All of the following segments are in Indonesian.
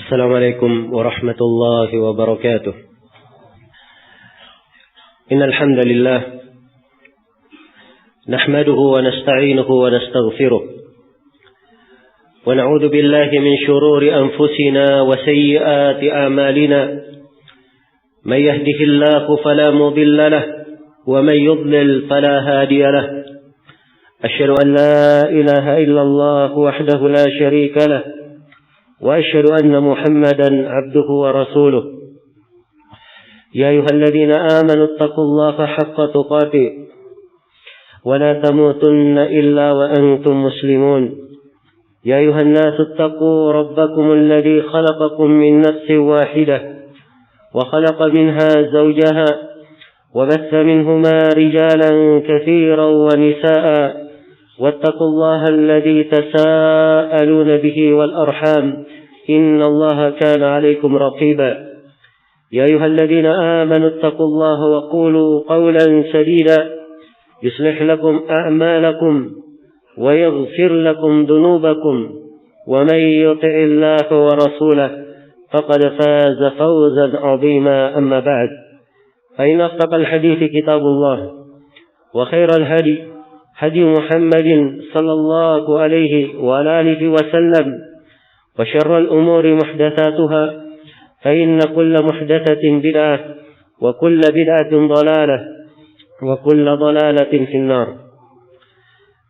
السلام عليكم ورحمة الله وبركاته. إن الحمد لله نحمده ونستعينه ونستغفره ونعوذ بالله من شرور أنفسنا وسيئات أعمالنا من يهده الله فلا مضل له ومن يضلل فلا هادي له أشهد أن لا إله إلا الله وحده لا شريك له وأشهد أن محمدا عبده ورسوله يا أيها الذين آمنوا اتقوا الله حق تقاته ولا تموتن إلا وأنتم مسلمون يا أيها الناس اتقوا ربكم الذي خلقكم من نفس واحدة وخلق منها زوجها وبث منهما رجالا كثيرا ونساء واتقوا الله الذي تساءلون به والأرحام إن الله كان عليكم رقيبا يا أيها الذين آمنوا اتقوا الله وقولوا قولا سديدا يصلح لكم أعمالكم ويغفر لكم ذنوبكم ومن يطع الله ورسوله فقد فاز فوزا عظيما أما بعد فإن أصدق الحديث كتاب الله وخير الهدي هدي محمد صلى الله عليه وعلى آله وسلم وشر الأمور محدثاتها فإن كل محدثة بدعة وكل بدعة ضلالة وكل ضلالة في النار.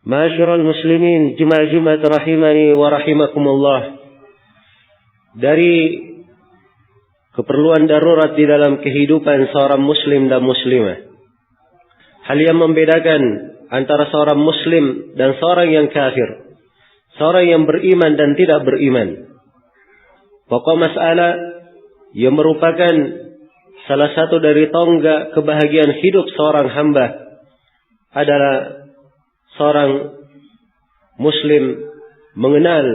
Ma'asyiral muslimin, jemaah rahimani wa rahimakumullah. Dari keperluan darurat di dalam kehidupan seorang muslim dan muslimah, hal yang membedakan antara seorang muslim dan seorang yang kafir, seorang yang beriman dan tidak beriman, pokok masalah yang merupakan salah satu dari tonggak kebahagiaan hidup seorang hamba adalah seorang muslim mengenal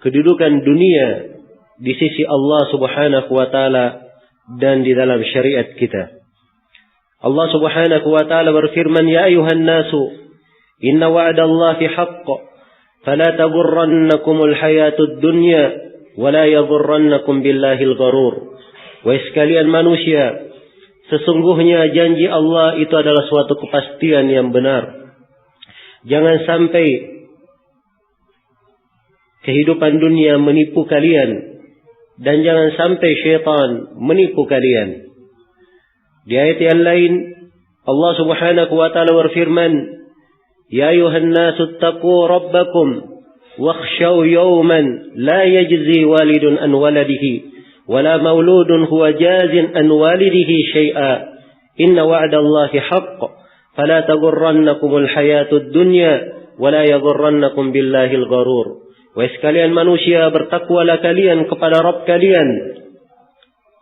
kedudukan dunia di sisi Allah Subhanahu wa taala dan di dalam syariat kita. Allah Subhanahu wa taala berfirman, "Ya ayuhan nasu, inna wa'dallahi haqq, fala taghurrannakumul hayatud dunya wa la yaghurrannakum billahil gharur." Wahai sekalian manusia, sesungguhnya janji Allah itu adalah suatu kepastian yang benar. Jangan sampai kehidupan dunia menipu kalian, dan jangan sampai syaitan menipu kalian. Di ayat yang lain Allah Subhanahu wa taala berfirman, "Ya ayuhan nasu taqu rabbakum wakhshaw yawman la yajzi walidun an waladihi wala mauludun huwa jazin an walidihi syai'a inna wa'dallahi haqq fala taghurrannakumul hayatud dunya wala yaghurrannakum billahil gharur." Wahai sekalian manusia, bertakwalah kalian kepada Rabb kalian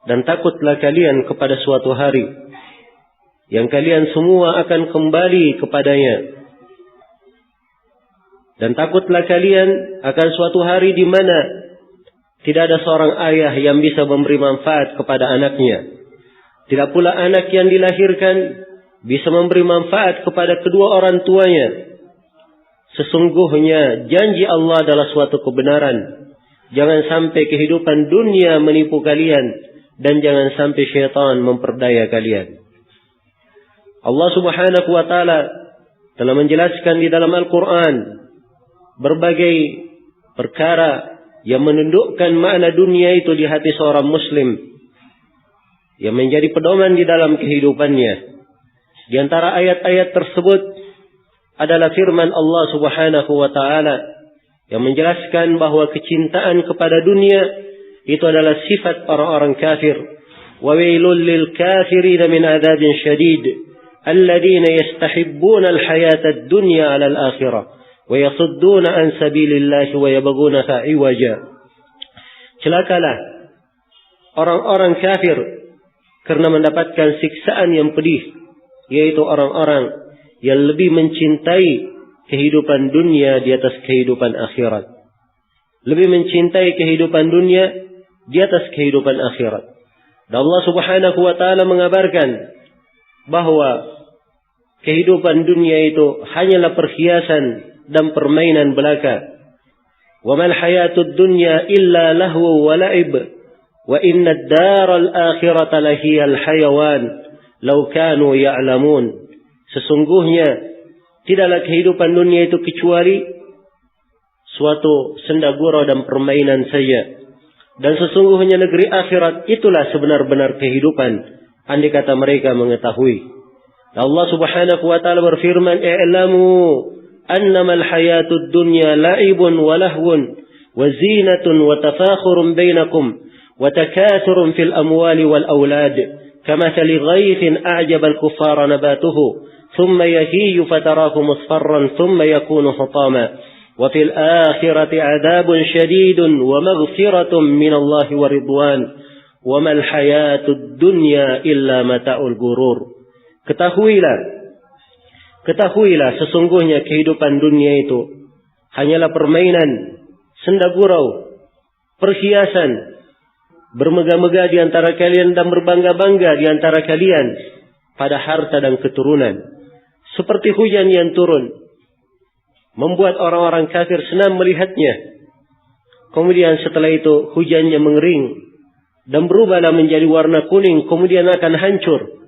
dan takutlah kalian kepada suatu hari yang kalian semua akan kembali kepadanya. Dan takutlah kalian akan suatu hari di mana tidak ada seorang ayah yang bisa memberi manfaat kepada anaknya. Tidak pula anak yang dilahirkan bisa memberi manfaat kepada kedua orang tuanya. Sesungguhnya janji Allah adalah suatu kebenaran. Jangan sampai kehidupan dunia menipu kalian, dan jangan sampai syaitan memperdaya kalian. Allah Subhanahu wa taala telah menjelaskan di dalam Al-Quran berbagai perkara yang menundukkan makna dunia itu di hati seorang muslim, yang menjadi pedoman di dalam kehidupannya. Di antara ayat-ayat tersebut adalah firman Allah Subhanahu wa taala yang menjelaskan bahwa kecintaan kepada dunia itu adalah sifat orang-orang kafir. Wa wailul lil kafirin min adzabin syadid alladziina yastahibbuna al-hayata ad-dunya 'ala al-akhirah wa yasudduna an sabilillahi wa yabghunaha 'iwaja. Celakalah orang-orang kafir karena mendapatkan siksaan yang pedih, yaitu orang-orang yang lebih mencintai kehidupan dunia di atas kehidupan akhirat. Lebih mencintai kehidupan dunia di atas kehidupan akhirat. Dan Allah Subhanahu wa taala mengabarkan bahwa kehidupan dunia itu hanyalah perhiasan dan permainan belaka. Wa mal hayatud dunya illa lahu wa la'ib Wa inna ad-daral akhirata lahiyal hayawan law kanu ya'lamun. Sesungguhnya tidaklah kehidupan dunia itu kecuali suatu senda gurau dan permainan saja. Dan sesungguhnya negeri akhirat itulah sebenar-benar kehidupan, andai kata mereka mengetahui. Allah Subhanahu wa taala berfirman, "I'lamu annamal hayatud dunya la'ibun wa lahwun wa zinatun wa tafakhurun bainakum wa takathurun fil amwali wal aulad kamathali ghaythin a'jaba al-kuffara nabatuhu thumma yahiyu fatarahu musfarran thumma yakunu hutama wa fil akhirati 'adabun shadidun wa maghfiratun minallahi wa ridwan wa mal hayatud dunya illa mata'ul ghurur." Ketahuilah sesungguhnya kehidupan dunia itu hanyalah permainan, senda gurau, perhiasan, bermegah-megah di antara kalian dan berbangga-bangga di antara kalian pada harta dan keturunan. Seperti hujan yang turun, membuat orang-orang kafir senang melihatnya. Kemudian setelah itu hujannya mengering dan berubahlah menjadi warna kuning, kemudian akan hancur.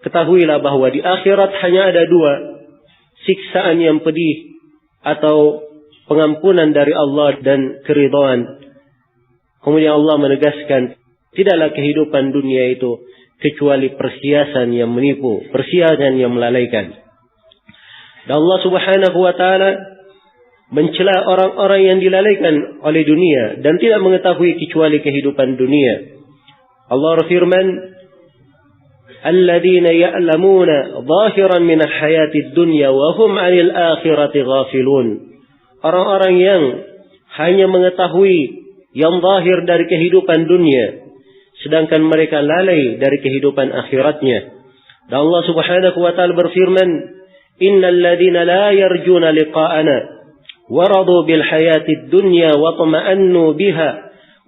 Ketahuilah bahwa di akhirat hanya ada dua, siksaan yang pedih atau pengampunan dari Allah dan keridhaan. Kemudian Allah menegaskan, tidaklah kehidupan dunia itu kecuali perhiasan yang menipu, perhiasan yang melalaikan. Dan Allah Subhanahu wa taala mencela orang-orang yang dilalaikan oleh dunia dan tidak mengetahui kecuali kehidupan dunia. Allah berfirman, "Alladzina ya'lamuna zahiran min al-hayatid dunya wa hum 'anil akhirati ghafilun." Orang-orang yang hanya mengetahui yang zahir dari kehidupan dunia, sedangkan mereka lalai dari kehidupan akhiratnya. Dan Allah Subhanahu wa taala berfirman, "Innal ladzina la yarjuna liqa'ana wa radu bil hayatid dunya wa tama'annu biha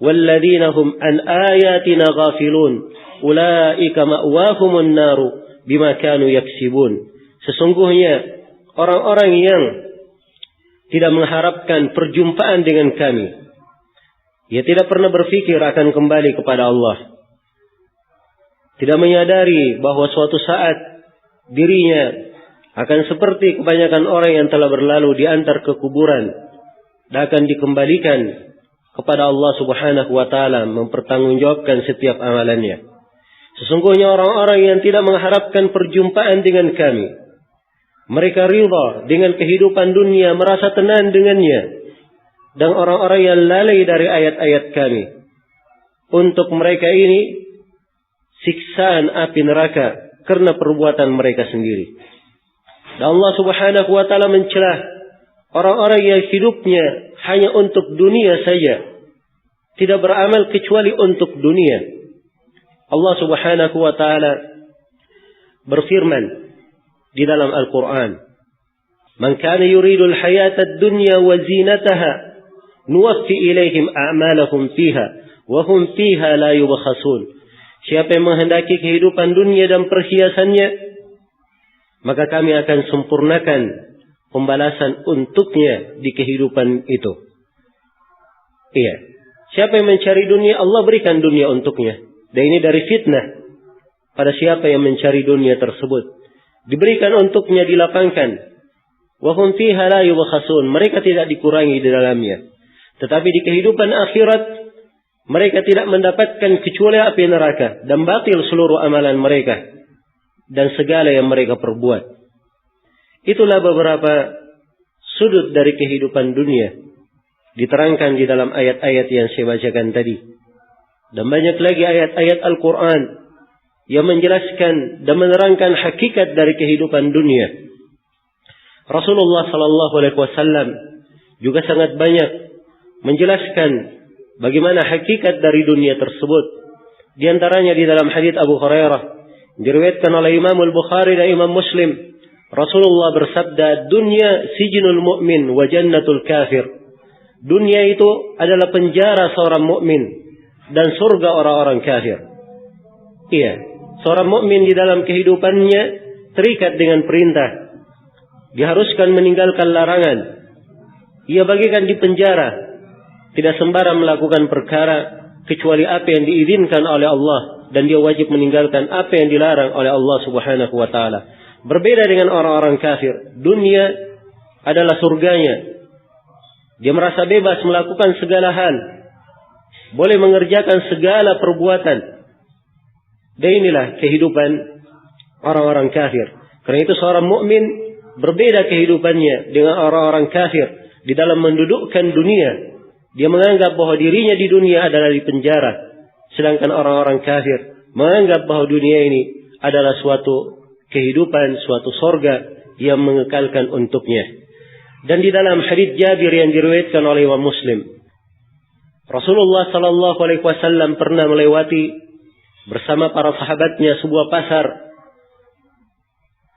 wal ladzina hum an ayatina ghafilun ulaika ma'wahumun naru bima kanu yaksibun." Sesungguhnya orang-orang yang tidak mengharapkan perjumpaan dengan kami, ia tidak pernah berpikir akan kembali kepada Allah, tidak menyadari bahwa suatu saat dirinya akan seperti kebanyakan orang yang telah berlalu diantar ke kuburan dan akan dikembalikan kepada Allah Subhanahu wa taala mempertanggungjawabkan setiap amalannya. Sesungguhnya orang-orang yang tidak mengharapkan perjumpaan dengan kami, mereka ridha dengan kehidupan dunia, merasa tenang dengannya. Dan orang-orang yang lalai dari ayat-ayat kami, untuk mereka ini siksaan api neraka karena perbuatan mereka sendiri. Dan Allah Subhanahu wa taala mencela orang-orang yang hidupnya hanya untuk dunia saja, tidak beramal kecuali untuk dunia. Allah Subhanahu wa taala berfirman di dalam Al-Qur'an, "Man kana yuridul hayatad dunya wa zinataha nuwaffi ilaihim a'malahum fiha wa hum fiha la yubkhasun." Siapa yang menghendaki kehidupan dunia dan perhiasannya, maka kami akan sempurnakan pembalasan untuknya di kehidupan itu. Iya. Siapa yang mencari dunia, Allah berikan dunia untuknya. Dan ini dari fitnah pada siapa yang mencari dunia tersebut. Diberikan untuknya, dilapangkan. Wa hum fiha la yubkhasun. Mereka tidak dikurangi di dalamnya. Tetapi di kehidupan akhirat, mereka tidak mendapatkan kecuali api neraka dan batil seluruh amalan mereka dan segala yang mereka perbuat. Itulah beberapa sudut dari kehidupan dunia, diterangkan di dalam ayat-ayat yang saya bacakan tadi. Dan banyak lagi ayat-ayat Al-Quran yang menjelaskan dan menerangkan hakikat dari kehidupan dunia. Rasulullah SAW juga sangat banyak menjelaskan bagaimana hakikat dari dunia tersebut. Di antaranya di dalam hadits Abu Hurairah diriwayatkan oleh Imam Al-Bukhari dan Imam Muslim, Rasulullah bersabda, "Dunya sijnul mu'min wa jannatul kafir." Dunia itu adalah penjara seorang mukmin dan surga orang-orang kafir. Iya, seorang mukmin di dalam kehidupannya terikat dengan perintah, diharuskan meninggalkan larangan. Ia bagikan di penjara, tidak sembarang melakukan perkara kecuali apa yang diizinkan oleh Allah, dan dia wajib meninggalkan apa yang dilarang oleh Allah Subhanahu wa taala. Berbeda dengan orang-orang kafir, dunia adalah surganya. Dia merasa bebas melakukan segala hal, boleh mengerjakan segala perbuatan. Dan inilah kehidupan orang-orang kafir. Karena itu seorang mukmin berbeda kehidupannya dengan orang-orang kafir di dalam mendudukkan dunia. Dia menganggap bahwa dirinya di dunia adalah di penjara, sedangkan orang-orang kafir menganggap bahwa dunia ini adalah suatu kehidupan, suatu sorga yang mengekalkan untuknya. Dan di dalam hadits Jabir yang diriwayatkan oleh Imam Muslim, Rasulullah sallallahu alaihi wasallam pernah melewati bersama para sahabatnya sebuah pasar.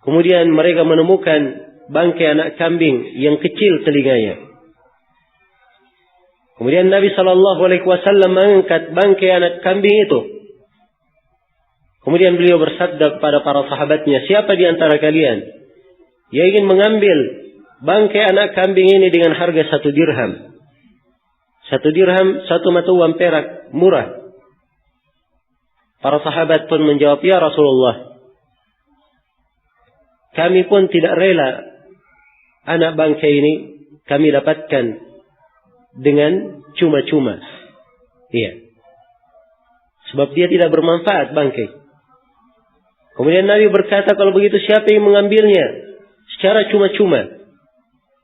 Kemudian mereka menemukan bangkai anak kambing yang kecil telinganya. Kemudian Nabi sallallahu alaihi wasallam mengangkat bangkai anak kambing itu. Kemudian beliau bersabda kepada para sahabatnya, siapa di antara kalian yang ingin mengambil bangkai anak kambing ini dengan harga 1 dirham? 1 dirham, 1 mata uang perak, murah. Para sahabat pun menjawab, ya Rasulullah, kami pun tidak rela anak bangkai ini kami dapatkan dengan cuma-cuma. Iya. Sebab dia tidak bermanfaat bangkai. Kemudian Nabi berkata, kalau begitu siapa yang mengambilnya secara cuma-cuma?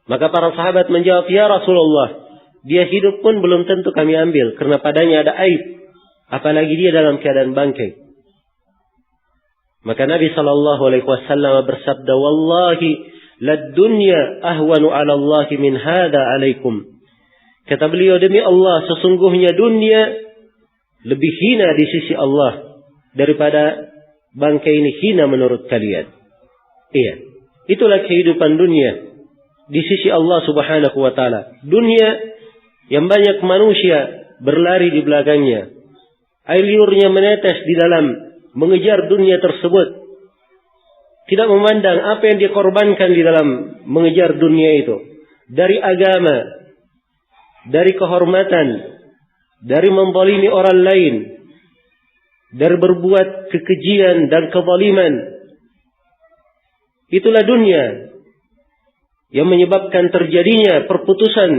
Maka para sahabat menjawab, ya Rasulullah, dia hidup pun belum tentu kami ambil, karena padanya ada aib. Apalagi dia dalam keadaan bangkai. Maka Nabi SAW bersabda, wallahi lad dunya ahwanu ala Allah min hada alaikum. Kata beliau, demi Allah, sesungguhnya dunia lebih hina di sisi Allah daripada bangkai ini hina menurut kalian. Iya, itulah kehidupan dunia di sisi Allah Subhanahu wa taala. Dunia yang banyak manusia berlari di belakangnya. Air liurnya menetes di dalam mengejar dunia tersebut. Tidak memandang apa yang dikorbankan di dalam mengejar dunia itu. Dari agama, dari kehormatan, dari menzalimi orang lain, dari berbuat kekejian dan kezaliman. Itulah dunia yang menyebabkan terjadinya perputusan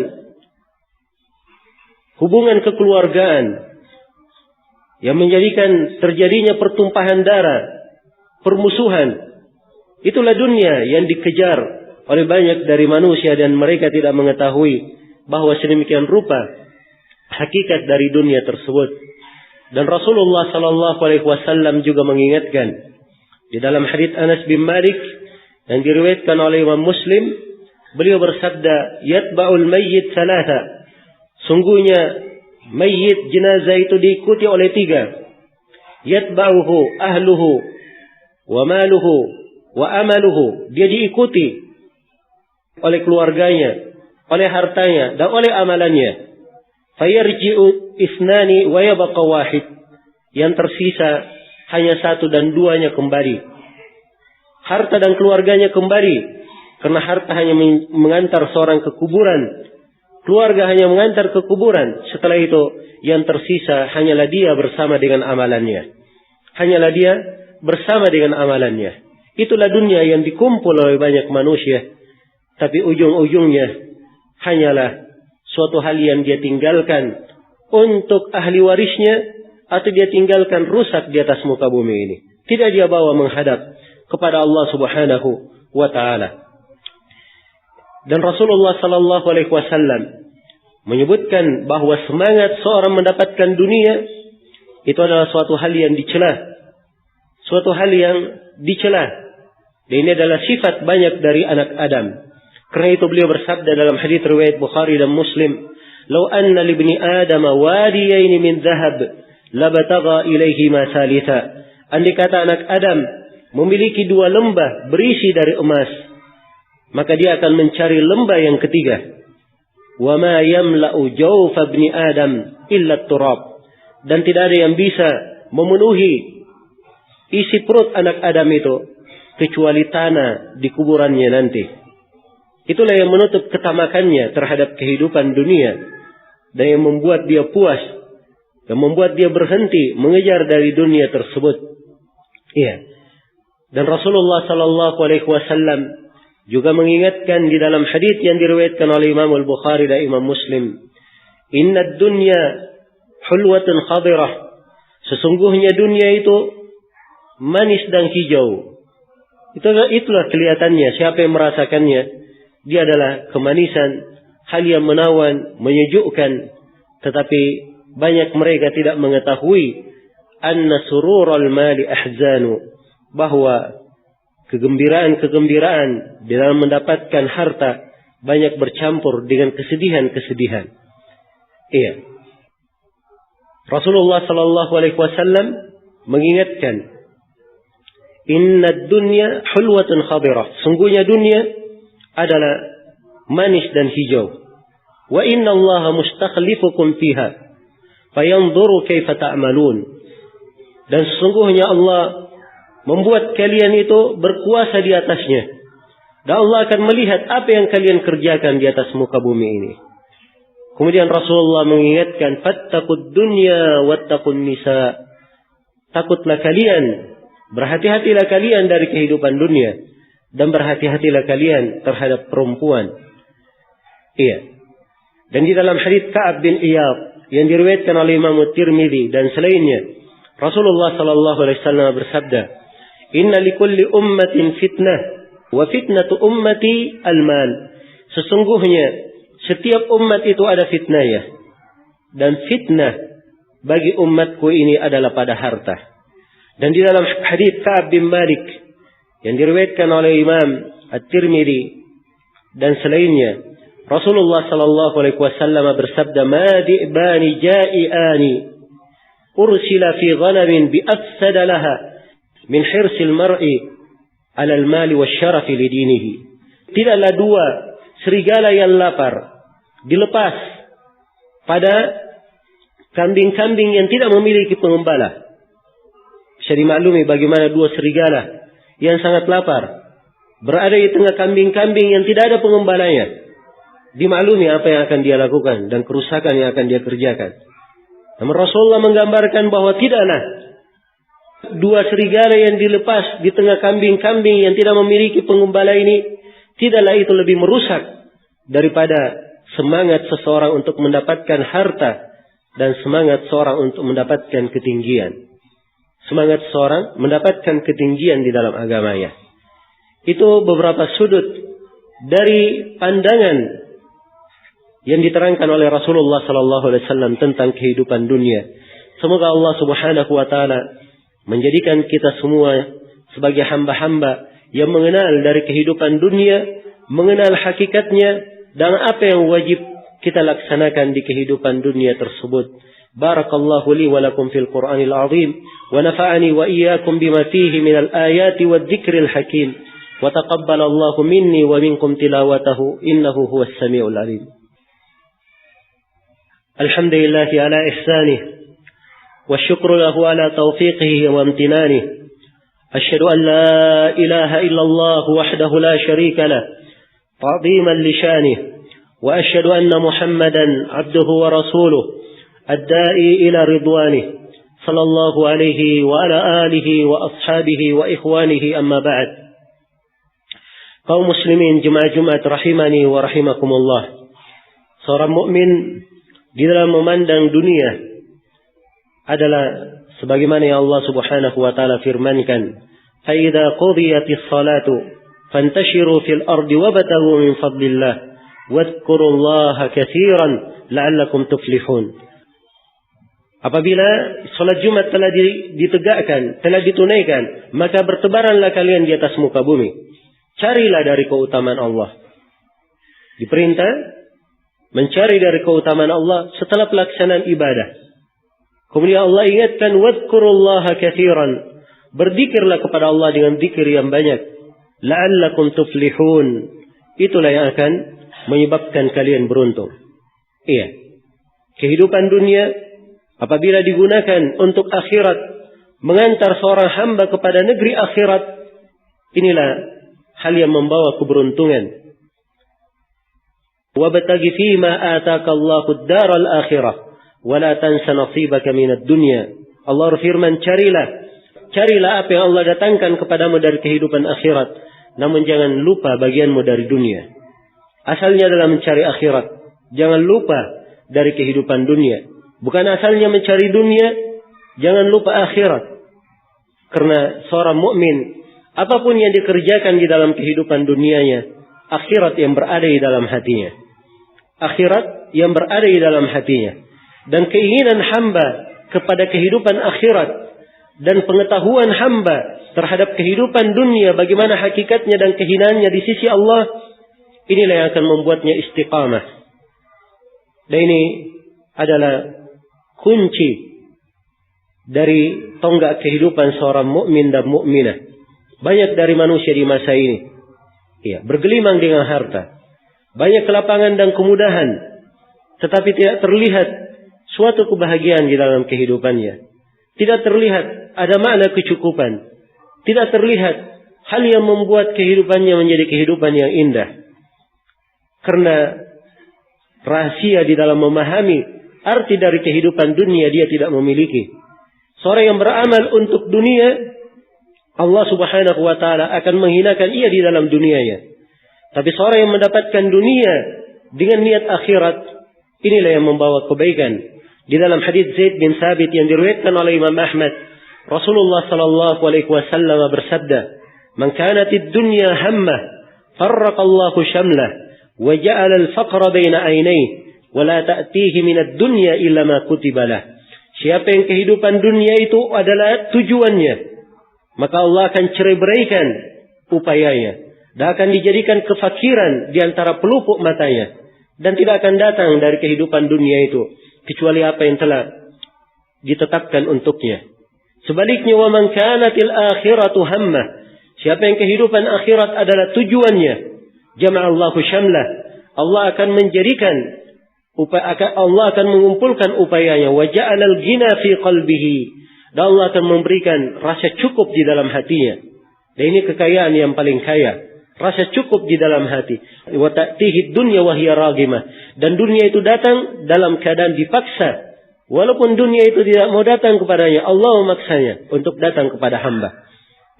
hubungan kekeluargaan, yang menjadikan terjadinya pertumpahan darah, permusuhan. Itulah dunia yang dikejar oleh banyak dari manusia, dan mereka tidak mengetahui bahwa sedemikian rupa hakikat dari dunia tersebut. Dan Rasulullah sallallahu alaihi wasallam juga mengingatkan di dalam hadits Anas bin Malik yang diriwayatkan oleh Imam Muslim, beliau bersabda, yatba'ul mayyit thalatha. Sungguhnya mayit, jenazah itu diikuti oleh 3. Yatba'uhu ahluhu wa maluhu wa amaluhu. Dia diikuti oleh keluarganya, oleh hartanya, dan oleh amalannya. Fayarji'u isnani wa yabqa wahid. Yang tersisa hanya 1 dan 2-nya kembali. Harta dan keluarganya kembali, karena harta hanya mengantar seorang ke kuburan, keluarga hanya mengantar ke kuburan. Setelah itu yang tersisa hanyalah dia bersama dengan amalannya. Hanyalah dia bersama dengan amalannya. Itulah dunia yang dikumpul oleh banyak manusia. Tapi ujung-ujungnya hanyalah suatu hal yang dia tinggalkan untuk ahli warisnya, atau dia tinggalkan rusak di atas muka bumi ini. Tidak dia bawa menghadap kepada Allah Subhanahu wa ta'ala. Dan Rasulullah sallallahu alaihi wasallam menyebutkan bahwa semangat seorang mendapatkan dunia itu adalah suatu hal yang dicela. Suatu hal yang dicela. Dan ini adalah sifat banyak dari anak Adam. Karena itu beliau bersabda dalam hadits riwayat Bukhari dan Muslim, "Lau anna li ibni Adam wadiyaini min dhahab, labtagha ilaihi ma thalitha." Andai kata anak Adam memiliki 2 lembah berisi dari emas, maka dia akan mencari lembah yang ketiga. Wa ma yamla'u jawfa ibni Adam illa turab. Dan tidak ada yang bisa memenuhi isi perut anak Adam itu kecuali tanah di kuburannya nanti. Itulah yang menutup ketamakannya terhadap kehidupan dunia dan yang membuat dia puas yang membuat dia berhenti mengejar dari dunia tersebut. Iya. Dan Rasulullah sallallahu alaihi wasallam juga mengingatkan di dalam hadis yang diriwayatkan oleh Imam Al-Bukhari dan Imam Muslim, "Innad dunya hulwatun khadirah." Sesungguhnya dunia itu manis dan hijau. Itulah kelihatannya. Siapa yang merasakannya, dia adalah kemanisan, hal yang menawan, menyejukkan. Tetapi banyak mereka tidak mengetahui anna surural mali ahzanu, bahwa kegembiraan-kegembiraan di dalam mendapatkan harta banyak bercampur dengan kesedihan-kesedihan. Iya. Rasulullah sallallahu alaihi wasallam mengingatkan, "Innad dunya hulwatun khadirah." Sungguhnya dunia adalah manis dan hijau. "Wa inna Allaha mustakhlifukum fiha fayanzuru kaifa ta'malun." Dan sesungguhnya Allah membuat kalian itu berkuasa di atasnya. Dan Allah akan melihat apa yang kalian kerjakan di atas muka bumi ini. Kemudian Rasulullah mengingatkan, "Fattaqud dunya wattaqun nisa." Takutlah kalian, berhati-hatilah kalian dari kehidupan dunia, dan berhati-hatilah kalian terhadap perempuan. Iya. Dan di dalam hadits Ka'ab bin Iyad yang diriwayatkan oleh Imam Tirmidzi dan selainnya, Rasulullah sallallahu alaihi wasallam bersabda, "Inna likulli ummatin fitnah, wa fitnatu ummati al-mal." Sesungguhnya setiap umat itu ada fitnahnya, dan fitnah bagi umatku ini adalah pada harta. Dan di dalam hadits Ka'ab bin Malik yang diriwayatkan oleh Imam At-Tirmidzi dan selainnya, Rasulullah sallallahu alaihi wasallam bersabda, "Ma di'bani ja'iani ursila fi ghanamin bi afsada laha min hirsil mar'i 'ala al-mali wasyarafi li dinihi." Tidaklah dua serigala yang lapar dilepas pada kambing-kambing yang tidak memiliki pengembala. Bisa dimaklumi bagaimana dua serigala yang sangat lapar berada di tengah kambing-kambing yang tidak ada pengembalanya. Dimaklumi apa yang akan dia lakukan dan kerusakan yang akan dia kerjakan. Namun Rasulullah menggambarkan bahwa tidaklah dua serigala yang dilepas di tengah kambing-kambing yang tidak memiliki pengembala ini, tidaklah itu lebih merusak daripada semangat seseorang untuk mendapatkan harta dan semangat seorang untuk mendapatkan ketinggian. Semangat seseorang mendapatkan ketinggian di dalam agamanya. Itu beberapa sudut dari pandangan yang diterangkan oleh Rasulullah sallallahu alaihi wasallam tentang kehidupan dunia. Semoga Allah Subhanahu wa taala menjadikan kita semua sebagai hamba-hamba yang mengenal dari kehidupan dunia, mengenal hakikatnya dan apa yang wajib kita laksanakan di kehidupan dunia tersebut. Barakallahu li wa lakum fil Qur'anil azim wa nafa'ani wa iyyakum bima fihi minal ayati wadh-dhikril hakim wa taqabbalallahu minni wa minkum tilawatahu innahu huwas samiul alim. Alhamdulillahi ala ihsanih wa syukru lahu ala taufiqihi wa amtinanihi. Asyhadu an la ilaha illallah wahdahu la syarika lah ta'ziman li syanihi wa asyhadu anna Muhammadan abduhu wa rasuluh ad-da'i ila ridwanihi sallallahu alaihi wa ala alihi wa ashabihi wa ikhwanihi amma ba'd. Kaum muslimin jemaah Jumat rahimani wa rahimakumullah. Seorang mukmin di dalam memandang dunia adalah sebagaimana yang Allah Subhanahu wa taala firmankan, "Fa idza qudiyatis salatu fantashiru fil ardi wabtaghu min fadlillah wadhkurullaha katsiran la'allakum tuflihun." Apabila salat Jumat telah ditegakkan, telah ditunaikan, maka bertebaranlah kalian di atas muka bumi. Carilah dari keutamaan Allah. Diperintah mencari dari keutamaan Allah setelah pelaksanaan ibadah. Kemudian Allah ingatkan, wadhkurullaha katsiran. Berzikirlah kepada Allah dengan zikir yang banyak. La'allakum tuflihun. Itulah yang akan menyebabkan kalian beruntung. Iya. Kehidupan dunia apabila digunakan untuk akhirat, mengantar seorang hamba kepada negeri akhirat, inilah hal yang membawa keberuntungan. Wabtaghi fima ataka Allahu ad-daral akhirah. wa la tansa nasibaka minad dunya. Allah berfirman, carilah apa yang Allah datangkan kepadamu dari kehidupan akhirat, namun jangan lupa bagianmu dari dunia. Asalnya adalah mencari akhirat, jangan lupa dari kehidupan dunia. Bukan asalnya mencari dunia, jangan lupa akhirat. Karena seorang mukmin, apapun yang dikerjakan di dalam kehidupan dunianya, akhirat yang berada di dalam hatinya. Akhirat yang berada di dalam hatinya. Dan keinginan hamba kepada kehidupan akhirat dan pengetahuan hamba terhadap kehidupan dunia, bagaimana hakikatnya dan kehinaannya di sisi Allah, inilah yang akan membuatnya istiqamah. Dan ini adalah kunci dari tonggak kehidupan seorang mukmin dan mukminah. Banyak dari manusia di masa ini bergelimang dengan harta, banyak kelapangan dan kemudahan, tetapi tidak terlihat suatu kebahagiaan di dalam kehidupannya. Tidak terlihat ada makna kecukupan. Tidak terlihat hal yang membuat kehidupannya menjadi kehidupan yang indah. Karena rahasia di dalam memahami arti dari kehidupan dunia dia tidak memiliki. Seorang yang beramal untuk dunia, Allah Subhanahu wa ta'ala akan menghinakan ia di dalam dunianya. Tapi seorang yang mendapatkan dunia dengan niat akhirat, inilah yang membawa kebaikan. Di dalam hadits Zaid bin Thabit yang diriwayatkan oleh Imam Ahmad, Rasulullah sallallahu alaihi wasallam bersabda, "Man kanatid dunya hammah, farraqallahu shamlah, wa ja'ala al-faqra baina aynayhi, wa la ta'tihi min ad-dunya illa ma kutiba lah." Siapa yang kehidupan dunia itu adalah tujuannya, maka Allah akan cerai-beraikan upayanya dan akan dijadikan kefakiran di antara pelupuk matanya, dan tidak akan datang dari kehidupan dunia itu kecuali apa yang telah ditetapkan untuknya. Sebaliknya, wa man kanatil akhiratu hammah, siapa yang kehidupan akhirat adalah tujuannya, jama'allahu syamlah, Allah akan menjadikan Allah akan mengumpulkan upayanya, wa ja'alal ghina fi qalbihi, dan Allah akan memberikan rasa cukup di dalam hatinya. Dan ini kekayaan yang paling kaya, rasa cukup di dalam hati. Wa ta'tihi dunya wa hiya raghimah, dan dunia itu datang dalam keadaan dipaksa. Walaupun dunia itu tidak mau datang kepadanya, Allah memaksanya untuk datang kepada hamba.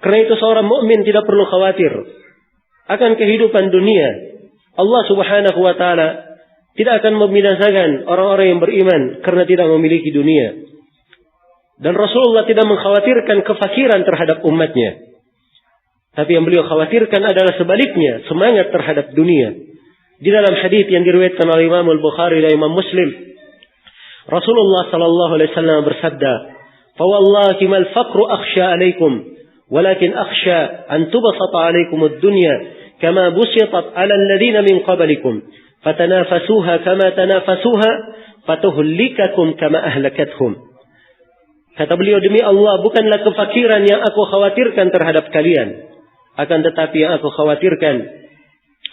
Karena itu seorang mukmin tidak perlu khawatir akan kehidupan dunia. Allah Subhanahu wa ta'ala tidak akan membinasakan orang-orang yang beriman karena tidak memiliki dunia. Dan Rasulullah tidak mengkhawatirkan kefakiran terhadap umatnya. Tapi yang beliau khawatirkan adalah sebaliknya, semangat terhadap dunia. Di dalam hadis yang diriwayatkan oleh Imam Al-Bukhari dan Imam Muslim, Rasulullah sallallahu alaihi wasallam bersabda, "Fa wallahi mal faqru akhsha alaikum, walakin akhsha an tubsata alaikum ad-dunya kama busitat 'ala alladhina min qablikum, fatanafasuha kama tanafasuha, fatuhlikakum kama ahlakathum." Kata beliau, demi Allah, bukanlah kefakiran yang aku khawatirkan terhadap kalian, akan tetapi yang aku khawatirkan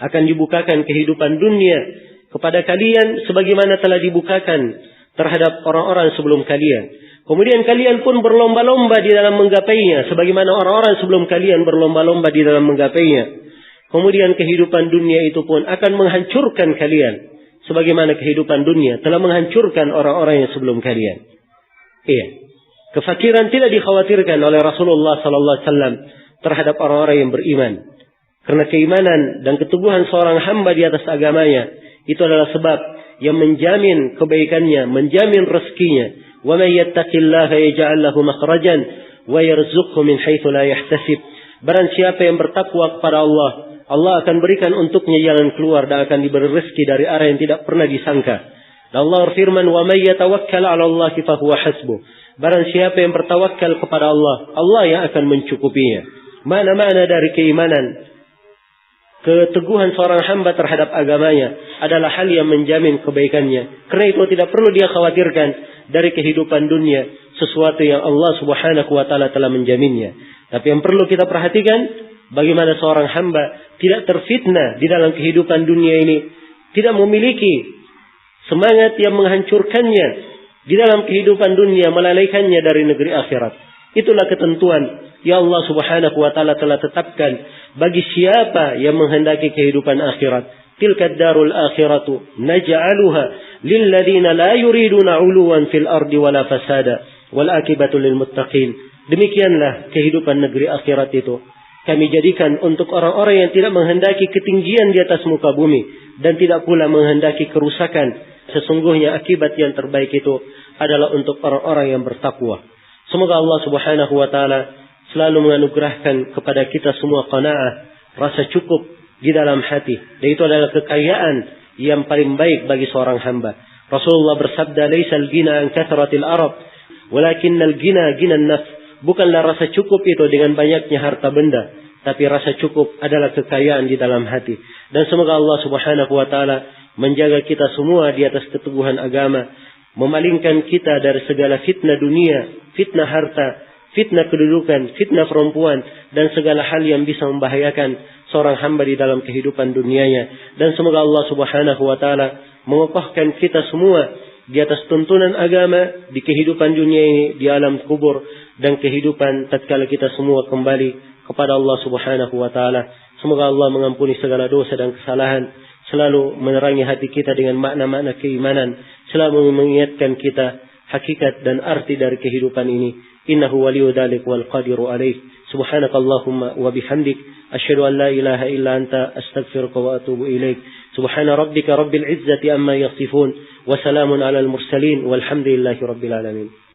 akan dibukakan kehidupan dunia kepada kalian sebagaimana telah dibukakan terhadap orang-orang sebelum kalian. Kemudian kalian pun berlomba-lomba di dalam menggapainya sebagaimana orang-orang sebelum kalian berlomba-lomba di dalam menggapainya. Kemudian kehidupan dunia itu pun akan menghancurkan kalian sebagaimana kehidupan dunia telah menghancurkan orang-orang yang sebelum kalian. Iya. Kefakiran tidak dikhawatirkan oleh Rasulullah sallallahu alaihi wasallam terhadap orang-orang yang beriman. Karena keimanan dan keteguhan seorang hamba di atas agamanya itu adalah sebab yang menjamin kebaikannya, menjamin rezekinya. Wa may yattaqillaha yaj'al lahu makhrajan wa yarzuqhu min haitsu la yahtasib. Barang siapa yang bertakwa kepada Allah, Allah akan berikan untuknya jalan keluar dan akan diberi rezeki dari arah yang tidak pernah disangka. Dan Allah berfirman, "Wa may yatawakkal 'ala Allah fa huwa hasbuh." Barang siapa yang bertawakal kepada Allah, Allah yang akan mencukupinya. Mana-mana dari keimanan, keteguhan seorang hamba terhadap agamanya adalah hal yang menjamin kebaikannya. Karena itu tidak perlu dia khawatirkan dari kehidupan dunia sesuatu yang Allah Subhanahu wa ta'ala telah menjaminnya. Tapi yang perlu kita perhatikan, bagaimana seorang hamba tidak terfitnah di dalam kehidupan dunia ini, tidak memiliki semangat yang menghancurkannya di dalam kehidupan dunia, melalaikannya dari negeri akhirat. Itulah ketentuan yang Allah Subhanahu wa ta'ala telah tetapkan bagi siapa yang menghendaki kehidupan akhirat. Tilka darul akhiratu naj'aluha lilladzina la yuriduna 'uluwan fil ardi wala fasada wal akibatu lil muttaqin. Demikianlah kehidupan negeri akhirat itu kami jadikan untuk orang-orang yang tidak menghendaki ketinggian di atas muka bumi dan tidak pula menghendaki kerusakan. Sesungguhnya akibat yang terbaik itu adalah untuk orang-orang yang bertakwa. Semoga Allah Subhanahu wa taala selalu menganugerahkan kepada kita semua qanaah, rasa cukup di dalam hati. Dan itu adalah kekayaan yang paling baik bagi seorang hamba. Rasulullah bersabda, "Laisal ghina an kathratil arab, walakinnal ghina ghinan nafs." Bukanlah rasa cukup itu dengan banyaknya harta benda, tapi rasa cukup adalah kekayaan di dalam hati. Dan semoga Allah Subhanahu wa taala menjaga kita semua di atas keteguhan agama, memalingkan kita dari segala fitnah dunia, fitnah harta, fitnah kedudukan, fitnah perempuan, dan segala hal yang bisa membahayakan seorang hamba di dalam kehidupan dunianya. Dan semoga Allah Subhanahu wa taala mengokohkan kita semua di atas tuntunan agama di kehidupan dunia ini, di alam kubur, dan kehidupan tatkala kita semua kembali kepada Allah Subhanahu wa taala. Semoga Allah mengampuni segala dosa dan kesalahan, selalu menerangi hati kita dengan makna-makna keimanan, selalu mengingatkan kita hakikat dan arti dari kehidupan ini. Innahu waliyyu dzalik wal qadiru alaih. Subhanakallahumma wa bihamdik asyhadu an la ilaha illa anta astaghfiruka wa atubu ilaik. Subhana rabbika rabbil izzati amma yasifun wa salamun alal mursalin walhamdulillahi rabbil alamin.